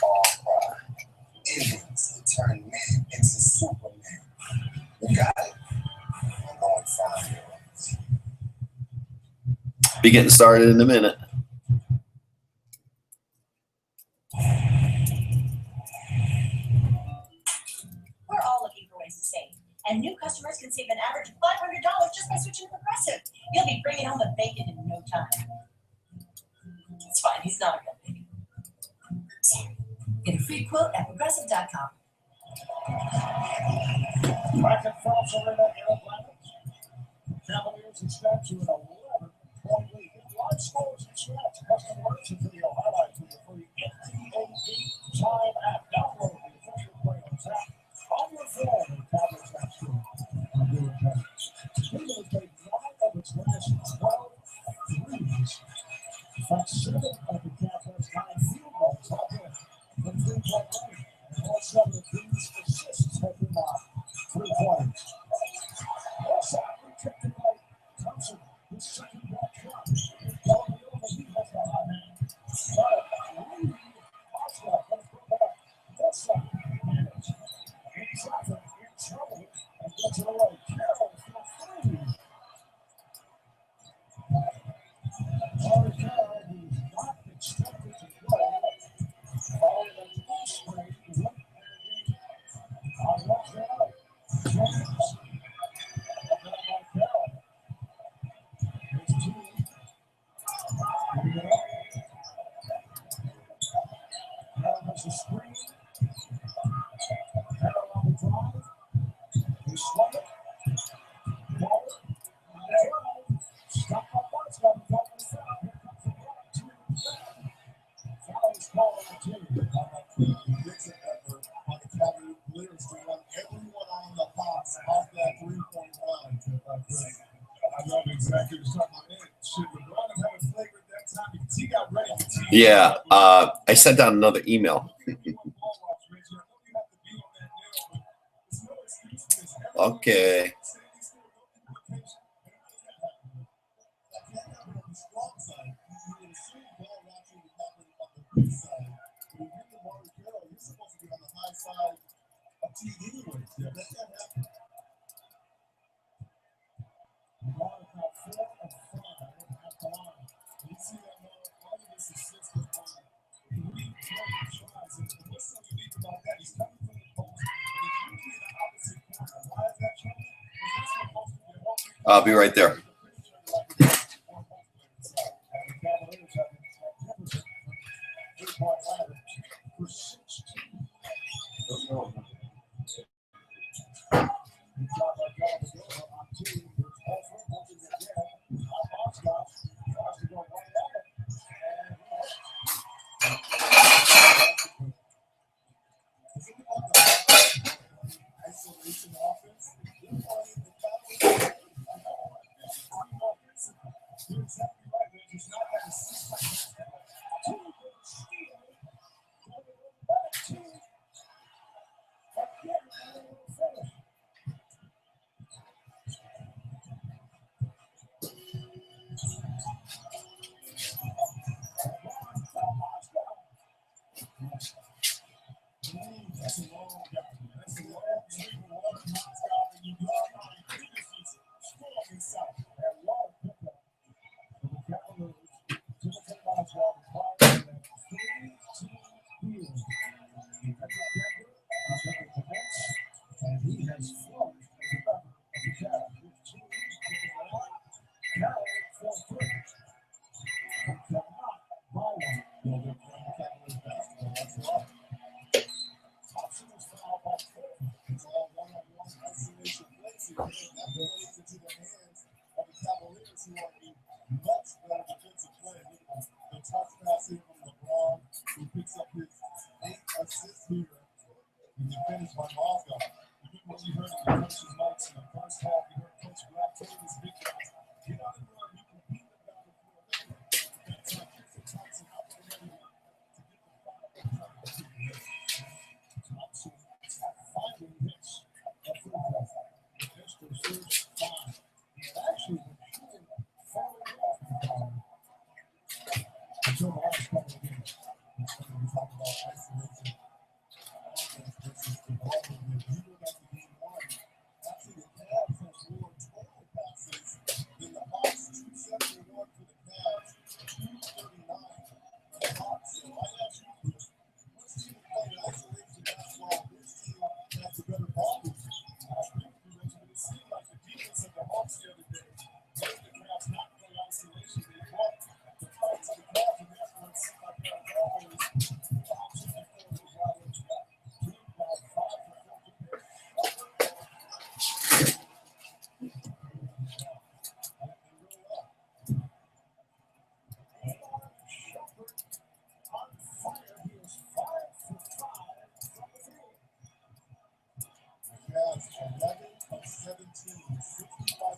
All cry. Indians to turn men into Superman. You got it. I'm going fine. Be getting started in a minute. We're all looking for ways to save, and new customers can save an average of $500 just by switching to Progressive. You'll be bringing home the bacon in no time. It's fine, he's not a real baby. Sorry. Get a free quote at progressive.com. Bracket Phelps Arena Atlanta. Cavaliers and Stats to an 11-point lead. Live scores and stats, custom alerts, and video highlights with the free NTAP Time app. Download the official Players app on your phone and tablets app store. Cleveland has made 9 of its last 12 threes. In fact, 7 of the Cavs' 9 field goals have been from three-point range. And all 7 of these assists have been on three-pointers. Also, protected by Thompson, his second back shot. Down the middle, he has the hot hand. But Reed, Oswald, going to put back. Also, managed in traffic, in trouble, and gets it away. Carroll for 3. Larry Carroll, who's not expected to play, following a knee sprain, went on left out. James. A screen. Carroll on the drive. He swung it. Ball. Drive. Stop up once. Got him off the foul. Here comes the ball. Foul is called on the team. Dixon effort on the Cavaliers to run everyone on the box off that 3-point line. I love exactly what you're talking about. Should LeBron have had a flagrant that time? Because he got ready for team. Yeah, I sent out another email. Okay. I'll be right there.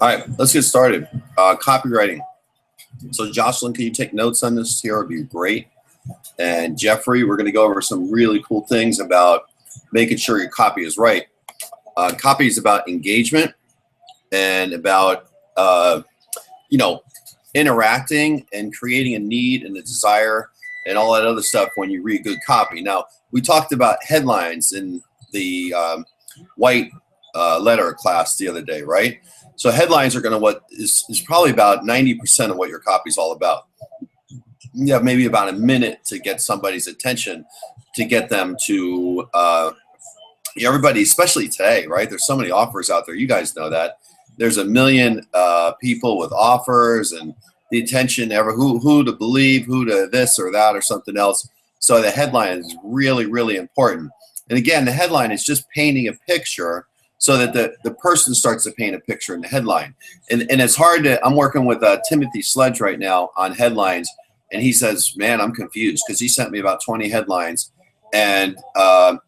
All right, let's get started. Copywriting. So Jocelyn, can you take notes on this here? It would be great. And Jeffrey, we're going to go over some really cool things about making sure your copy is right. Copy is about engagement and about, interacting and creating a need and a desire and all that other stuff when you read good copy. Now, we talked about headlines in the white letter class the other day, right? So headlines are going to what is probably about 90% of what your copy is all about. You have maybe about a minute to get somebody's attention, to get them to everybody, especially today, right? There's so many offers out there. You guys know that. There's a million people with offers and the attention, who to believe, who to this or that or something else. So the headline is really, really important. And again, the headline is just painting a picture so that the person starts to paint a picture in the headline. And it's hard to, I'm working with Timothy Sledge right now on headlines. And he says, man, I'm confused because he sent me about 20 headlines. And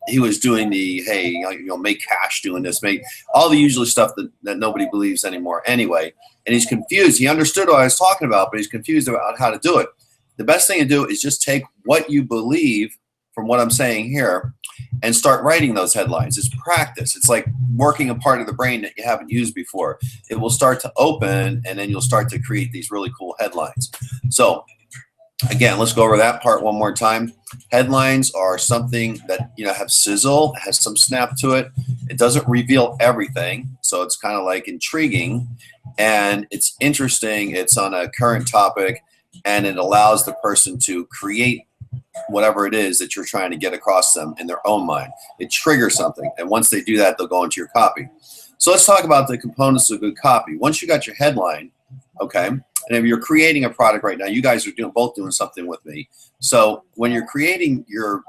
he was doing the, hey, make cash doing this, make all the usual stuff that nobody believes anymore anyway. And he's confused. He understood what I was talking about, but he's confused about how to do it. The best thing to do is just take what you believe from what I'm saying here and start writing those headlines. It's practice. It's like working a part of the brain that you haven't used before. It will start to open, and then you'll start to create these really cool headlines. So again, let's go over that part one more time. Headlines are something that have sizzle, has some snap to it. It doesn't reveal everything, so it's kind of like intriguing, and it's interesting. It's on a current topic, and it allows the person to create whatever it is that you're trying to get across them in their own mind. It triggers something, and once they do that, they'll go into your copy. So let's talk about the components of good copy. Once you got your headline, okay, and if you're creating a product right now, you guys are both doing something with me. So when you're creating your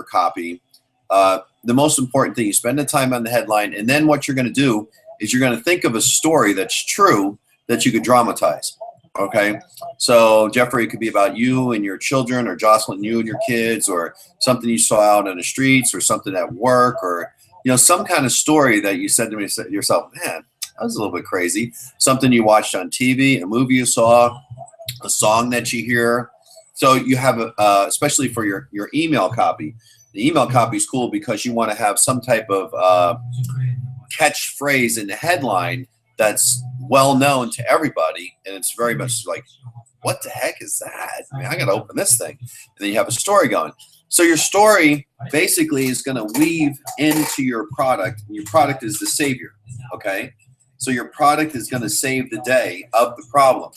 copy, the most important thing, you spend the time on the headline, and then what you're going to do is you're going to think of a story that's true that you could dramatize. Okay, so Jeffrey, it could be about you and your children, or Jocelyn, you and your kids, or something you saw out on the streets, or something at work, or some kind of story that you said to yourself, man, that was a little bit crazy. Something you watched on TV, a movie you saw, a song that you hear. So you have, especially for your email copy, the email copy is cool because you want to have some type of catchphrase in the headline that's well known to everybody, and it's very much like, what the heck is that? I mean, I got to open this thing. And then you have a story going. So your story basically is going to weave into your product. Your product is the savior, okay? So your product is going to save the day of the problem.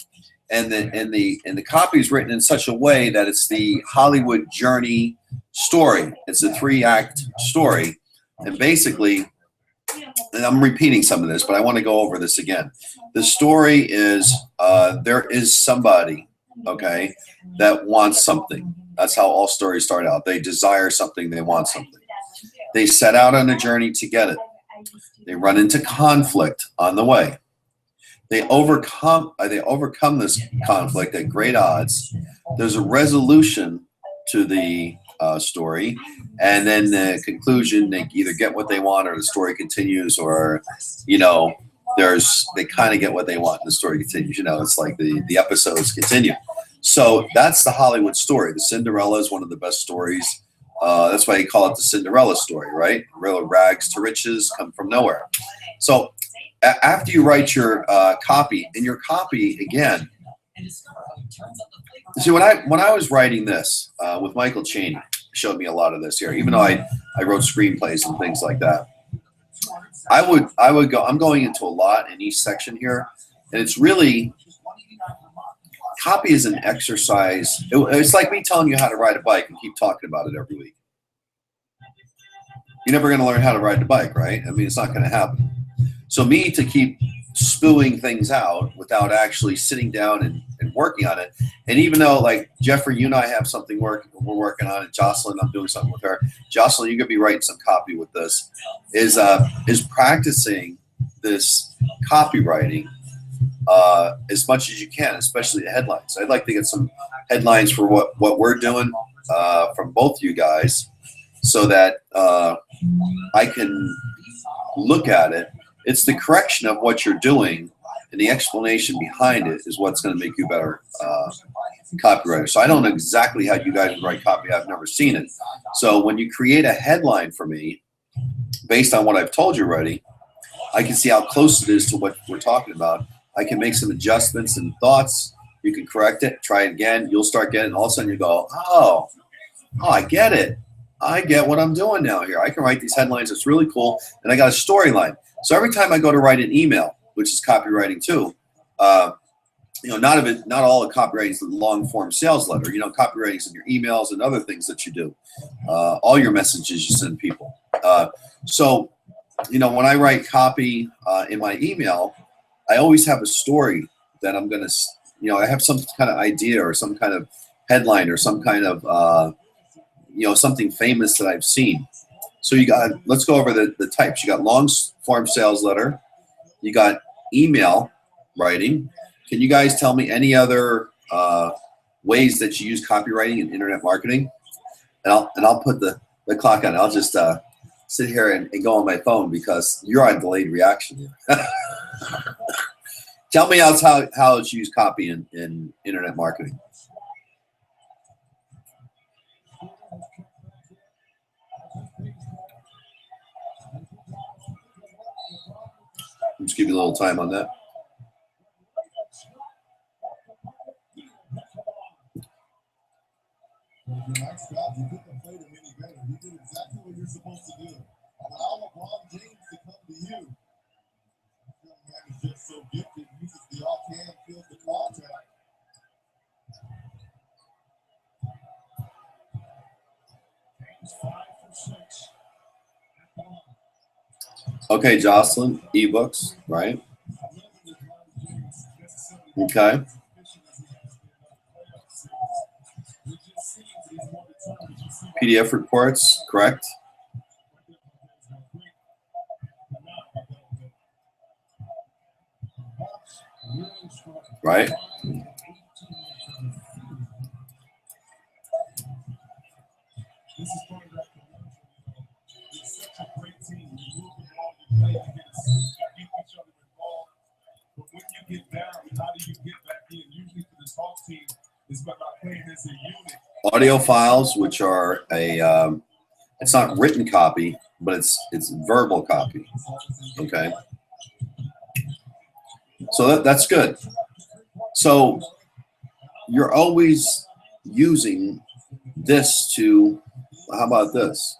And the copy is written in such a way that it's the Hollywood journey story. It's a 3-act story. And basically, and I'm repeating some of this, but I want to go over this again. The story is there is somebody, okay, that wants something. That's how all stories start out. They desire something. They want something. They set out on a journey to get it. They run into conflict on the way. They overcome this conflict at great odds. There's a resolution to the story, and then the conclusion, they either get what they want, or the story continues, or they kind of get what they want and the story continues. It's like the episodes continue. So that's the Hollywood story. The Cinderella is one of the best stories. That's why you call it the Cinderella story, right? Real rags to riches come from nowhere. So after you write your copy, and your copy again, see, when I was writing this with Michael Chaney, showed me a lot of this here. Even though I wrote screenplays and things like that, I would go. I'm going into a lot in each section here, and it's really, copy is an exercise. It's like me telling you how to ride a bike and keep talking about it every week. You're never going to learn how to ride the bike, right? I mean, it's not going to happen. So me to keep spewing things out without actually sitting down and working on it. And even though, like, Jeffrey, you and I have something we're working on, and Jocelyn, I'm doing something with her. Jocelyn, you could be writing some copy with this, is practicing this copywriting as much as you can, especially the headlines. I'd like to get some headlines for what we're doing from both you guys, so that I can look at it. It's the correction of what you're doing and the explanation behind it is what's going to make you a better copywriter. So I don't know exactly how you guys write copy. I've never seen it. So when you create a headline for me, based on what I've told you already, I can see how close it is to what we're talking about. I can make some adjustments and thoughts. You can correct it, try it again. You'll start getting, all of a sudden you go, oh, I get it. I get what I'm doing now here. I can write these headlines. It's really cool. And I got a storyline. So every time I go to write an email, which is copywriting too, not all the copywriting is the long form sales letter. Copywriting is in your emails and other things that you do. All your messages you send people. So when I write copy in my email, I always have a story that I'm going to, I have some kind of idea or some kind of headline or some kind of, something famous that I've seen. So let's go over the types. You got long form sales letter. You got email writing. Can you guys tell me any other ways that you use copywriting in internet marketing? And I'll put the clock on. I'll just sit here and go on my phone because you're on delayed reaction here. Tell me else how it's used copy in internet marketing. Just give you a little time on that. Nice job. You couldn't have played him any better. You did exactly what you're supposed to do. Allow LeBron James to come to you. That man is just so gifted. Uses the offhand, feels the contact. Okay, Jocelyn, ebooks, right? Okay. PDF reports, correct? Right? This is part of that connection. It's such a great team. You move the ball, you play, you get each other involved. But when you get down, how do you get back in? Usually for the talk team, it's about playing as a unit. Audio files, which are it's not written copy, but it's verbal copy. Okay. So that's good. So you're always using this to, how about this?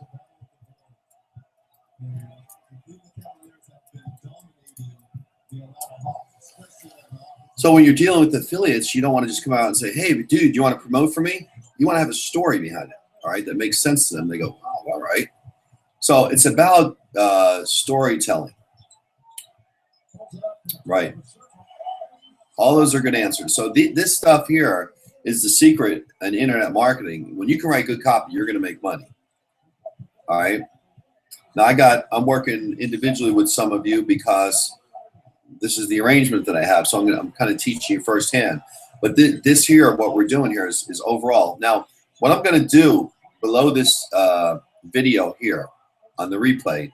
So when you're dealing with affiliates, you don't want to just come out and say, hey, dude, you want to promote for me? You want to have a story behind it, all right, that makes sense to them. They go, oh, all right. So it's about storytelling, right? All those are good answers. So this stuff here is the secret in internet marketing. When you can write good copy, you're going to make money, all right? Now I'm working individually with some of you because this is the arrangement that I have. So I'm kind of teaching you firsthand. But this here, what we're doing here is overall. Now, what I'm going to do below this video here on the replay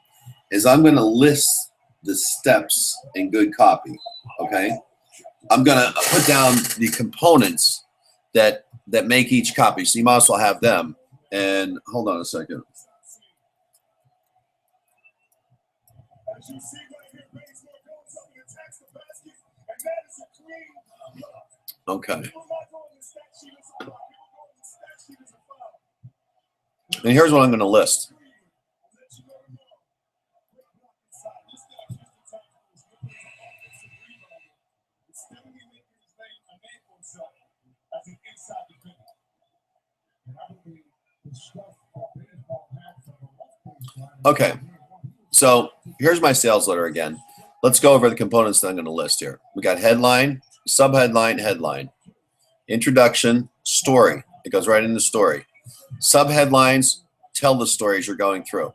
is I'm going to list the steps in good copy, okay? I'm going to put down the components that make each copy. So you might as well have them. And hold on a second. Okay. And here's what I'm going to list. Okay. So here's my sales letter again. Let's go over the components that I'm going to list here. We got headline, subheadline, headline, introduction, story. It goes right into the story. Subheadlines tell the stories you're going through.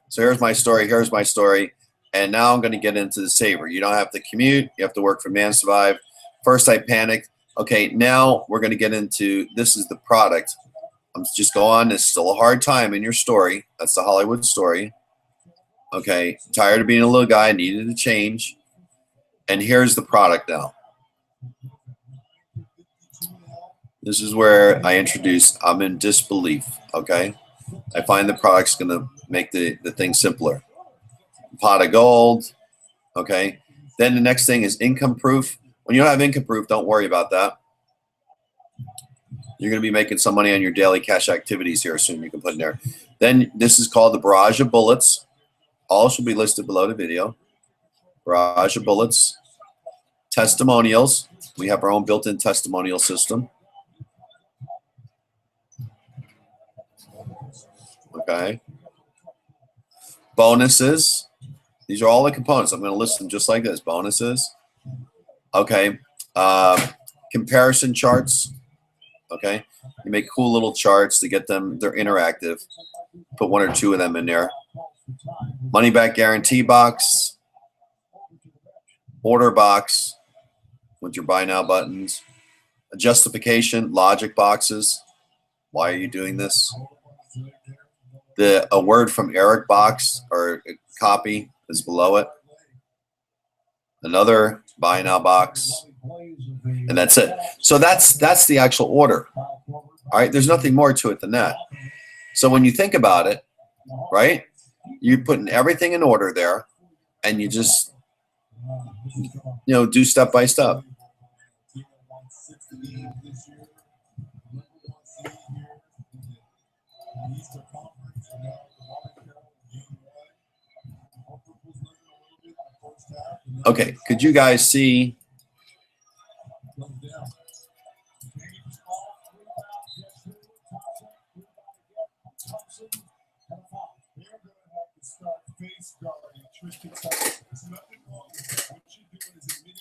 So here's my story. Here's my story. And now I'm going to get into the saver. You don't have to commute. You have to work for Man Survive. First, I panicked. Okay, now we're going to get into this is the product. I'm just go on. It's still a hard time in your story. That's the Hollywood story. Okay, tired of being a little guy, needed to change. And here's the product now. This is where I introduce, I'm in disbelief, okay? I find the product's gonna make the thing simpler. Pot of gold, okay? Then the next thing is income proof. When you don't have income proof, don't worry about that. You're gonna be making some money on your daily cash activities here soon, you can put in there. Then this is called the barrage of bullets. All should be listed below the video. Barrage of bullets. Testimonials. We have our own built-in testimonial system. Okay. Bonuses. These are all the components. I'm going to list them just like this. Bonuses. Okay. Comparison charts. Okay. You make cool little charts to get them. They're interactive. Put one or two of them in there. Money back guarantee box. Order box with your buy now buttons. A justification. Logic boxes. Why are you doing this? A word from Eric box or copy is below it. Another buy now box, and that's it. So that's the actual order. All right, there's nothing more to it than that. So when you think about it, right, you're putting everything in order there, and you just do step by step. Okay, could you guys see?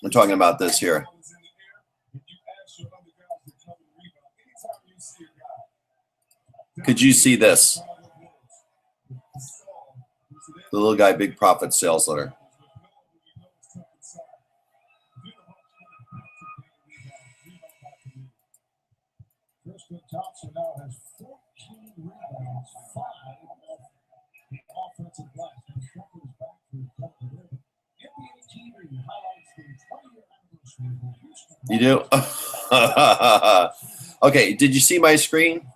I'm talking about this here. Could you see this? The little guy, big profit sales letter. Thompson now has 14 rebounds, 5 off the offensive glass. And Shepherd is back for a couple of minutes. NBA TV highlights the 20th anniversary of Houston. You do? Okay, did you see my screen?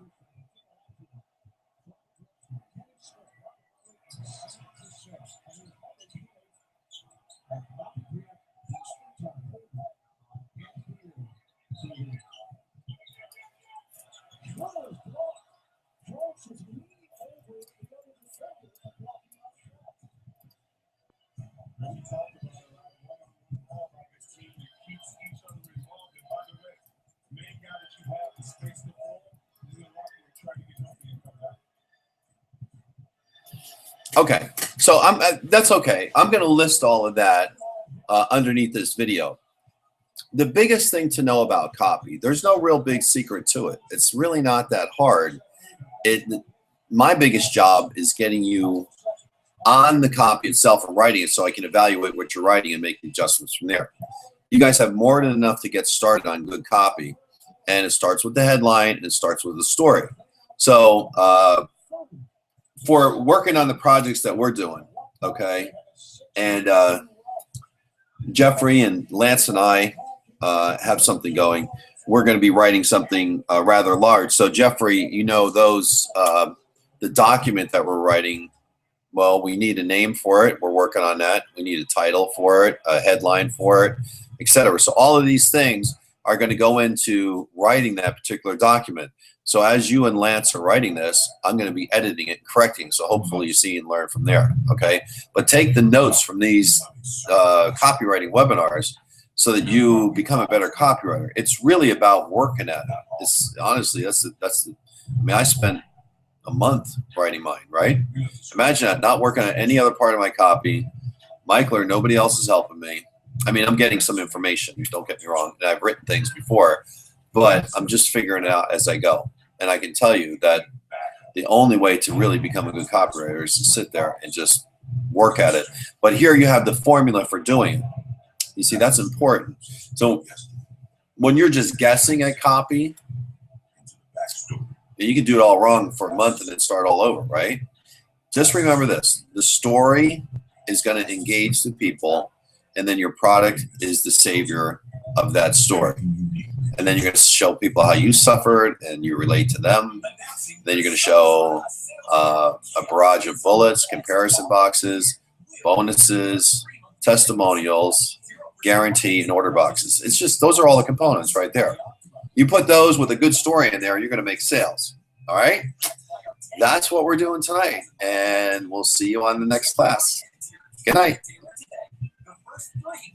Okay, so that's okay. I'm going to list all of that underneath this video. The biggest thing to know about copy, there's no real big secret to it. It's really not that hard. My biggest job is getting you on the copy itself and writing it so I can evaluate what you're writing and make adjustments from there. You guys have more than enough to get started on good copy, and it starts with the headline and it starts with the story. So for working on the projects that we're doing, okay, and Jeffrey and Lance and I have something going. We're going to be writing something rather large. So Jeffrey, those the document that we're writing, well, we need a name for it. We're working on that. We need a title for it, a headline for it, etc. So all of these things are going to go into writing that particular document. So as you and Lance are writing this, I'm going to be editing it, correcting. So hopefully you see and learn from there. Okay. But take the notes from these copywriting webinars so that you become a better copywriter. It's really about working at it. It's honestly, I spent a month writing mine, right? Imagine that, not working on any other part of my copy. Michael or nobody else is helping me. I mean, I'm getting some information. Don't get me wrong. And I've written things before, but I'm just figuring it out as I go. And I can tell you that the only way to really become a good copywriter is to sit there and just work at it. But here you have the formula for doing it. You see, that's important. So when you're just guessing at copy, you can do it all wrong for a month and then start all over, right? Just remember this. The story is going to engage the people, and then your product is the savior of that story. And then you're going to show people how you suffered and you relate to them. Then you're going to show a barrage of bullets, comparison boxes, bonuses, testimonials, guarantee, and order boxes. It's just, those are all the components right there. You put those with a good story in there, you're going to make sales. All right? That's what we're doing tonight. And we'll see you on the next class. Good night. The first three